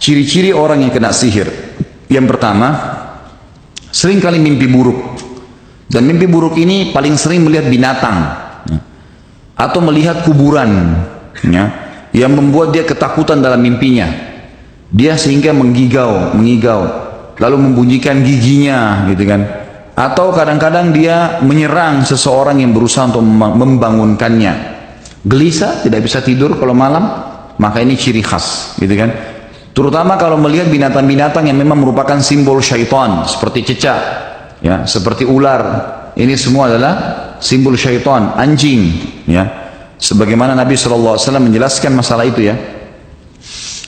Ciri-ciri orang yang kena sihir. Yang pertama, sering kali mimpi buruk. Dan mimpi buruk ini paling sering melihat binatang atau melihat kuburan, yang membuat dia ketakutan dalam mimpinya. Dia sehingga mengigau, lalu membunyikan giginya, gitu kan. Atau kadang-kadang dia menyerang seseorang yang berusaha untuk membangunkannya. Gelisah, tidak bisa tidur kalau malam, maka ini ciri khas, gitu kan. Terutama kalau melihat binatang-binatang yang memang merupakan simbol syaitan, seperti cecak, ya, seperti ular. Ini semua adalah simbol syaitan, anjing, ya. Sebagaimana Nabi SAW menjelaskan masalah itu, ya.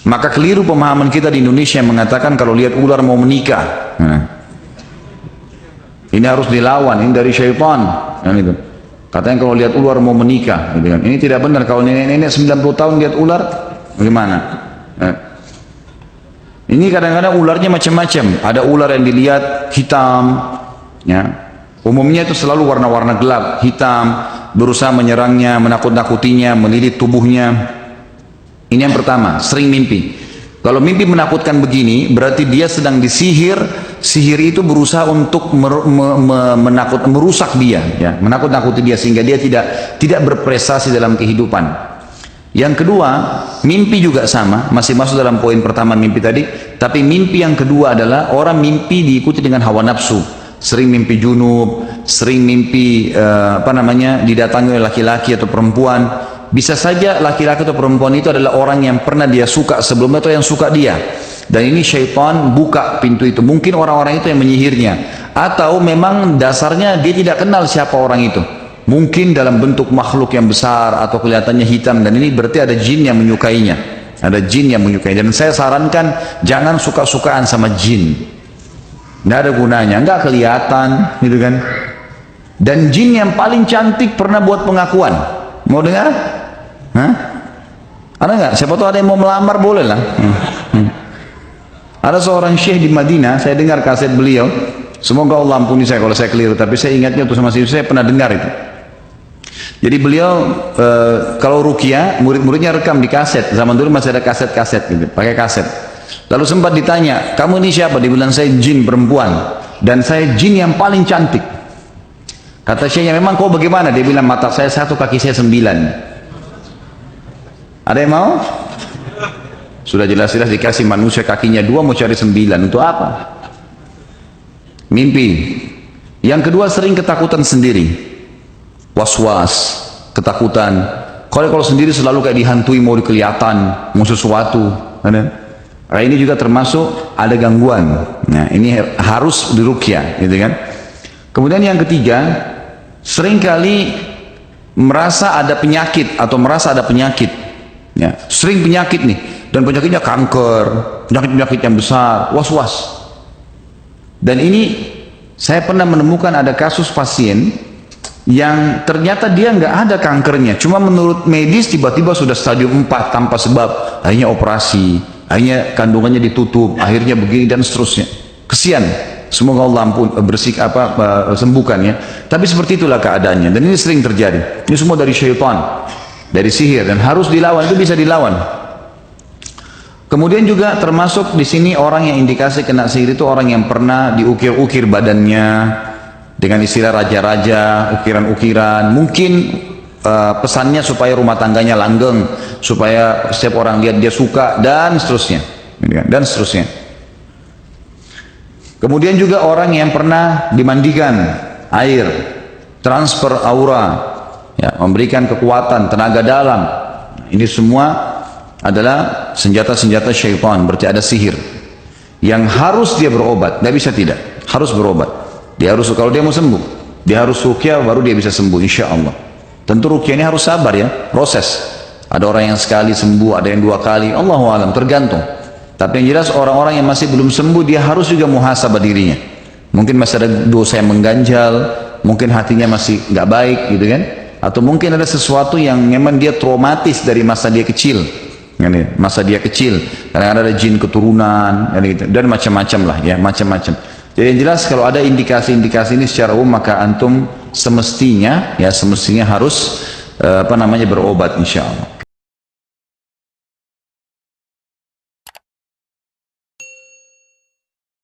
Maka keliru pemahaman kita di Indonesia yang mengatakan kalau lihat ular mau menikah. Ini harus dilawan, ini dari syaitan, kan itu. Katanya kalau lihat ular mau menikah, gitu kan. Ini tidak benar. Kalau nenek-nenek 90 tahun lihat ular, bagaimana? Ini kadang-kadang ularnya macam-macam. Ada ular yang dilihat hitam, ya. Umumnya itu selalu warna-warna gelap, hitam, berusaha menyerangnya, menakut-nakutinya, melilit tubuhnya. Ini yang pertama, sering mimpi. Kalau mimpi menakutkan begini, berarti dia sedang disihir. Sihir itu berusaha untuk merusak dia, ya, menakut-nakuti dia sehingga dia tidak berprestasi dalam kehidupan. Yang kedua, mimpi juga sama, masih masuk dalam poin pertama mimpi tadi, tapi mimpi yang kedua adalah orang mimpi diikuti dengan hawa nafsu. Sering mimpi junub, sering mimpi didatangi oleh laki-laki atau perempuan. Bisa saja laki-laki atau perempuan itu adalah orang yang pernah dia suka sebelumnya atau yang suka dia. Dan ini syaitan buka pintu itu. Mungkin orang-orang itu yang menyihirnya. Atau memang dasarnya dia tidak kenal siapa orang itu. Mungkin dalam bentuk makhluk yang besar atau kelihatannya hitam. Dan ini berarti ada jin yang menyukainya. Ada jin yang menyukainya. Dan saya sarankan jangan suka-sukaan sama jin. Nggak ada gunanya. Nggak kelihatan, gitu kan. Dan jin yang paling cantik pernah buat pengakuan. Mau dengar? Hah? Ada nggak? Siapa tahu ada yang mau melamar, boleh lah. Ada seorang syekh di Madinah, saya dengar kaset beliau. Semoga Allah ampuni saya kalau saya keliru, tapi saya ingatnya waktu masih saya pernah dengar itu. Jadi beliau kalau ruqyah, murid-muridnya rekam di kaset. Zaman dulu masih ada kaset-kaset gitu, pakai kaset. Lalu sempat ditanya, kamu ini siapa? Dia bilang, saya jin perempuan dan saya jin yang paling cantik. Kata syekhnya, memang kau bagaimana? Dia bilang, mata saya 1, kaki saya 9. Ada yang mau? Sudah jelas-jelas dikasih manusia kakinya 2, mau cari 9. Untuk apa? Mimpi. Yang kedua, sering ketakutan sendiri. Was-was, ketakutan. Kalau sendiri selalu kayak dihantui, mau kelihatan, mau sesuatu. Nah, ini juga termasuk ada gangguan. Nah, ini harus diruqyah, gitu kan? Kemudian yang ketiga, seringkali merasa ada penyakit atau merasa ada penyakit. Ya, sering penyakit nih, dan penyakitnya kanker, penyakit-penyakit yang besar, was-was. Dan ini saya pernah menemukan ada kasus pasien yang ternyata dia nggak ada kankernya, cuma menurut medis tiba-tiba sudah stadium 4 tanpa sebab, akhirnya operasi, akhirnya kandungannya ditutup, akhirnya begini dan seterusnya. Kesian. Semoga Allah sembuhkan, ya. Tapi seperti itulah keadaannya, dan ini sering terjadi. Ini semua dari syaitan, dari sihir, dan harus dilawan. Itu bisa dilawan. Kemudian juga termasuk di sini orang yang indikasi kena sihir itu orang yang pernah diukir-ukir badannya dengan istilah raja-raja, ukiran-ukiran. Mungkin pesannya supaya rumah tangganya langgeng, supaya setiap orang lihat dia suka, dan seterusnya, dan seterusnya. Kemudian juga orang yang pernah dimandikan air, transfer aura, ya, memberikan kekuatan, tenaga dalam. Ini semua adalah senjata-senjata syaitan, berarti ada sihir. Yang harus dia berobat, tidak bisa tidak, harus berobat. Dia harus, kalau dia mau sembuh, dia harus ruqyah baru dia bisa sembuh, insya Allah. Tentu ruqyah ini harus sabar, ya, proses. Ada orang yang sekali sembuh, ada yang 2 kali, Allahu a'lam, tergantung. Tapi yang jelas orang-orang yang masih belum sembuh, dia harus juga muhasabah dirinya. Mungkin masih ada dosa yang mengganjal, mungkin hatinya masih nggak baik, gitu kan? Atau mungkin ada sesuatu yang memang dia traumatis dari masa dia kecil, masa dia kecil. Kadang ada jin keturunan, dan macam-macam lah, ya, macam-macam. Jadi yang jelas kalau ada indikasi-indikasi ini secara umum, maka antum semestinya harus berobat, insya Allah.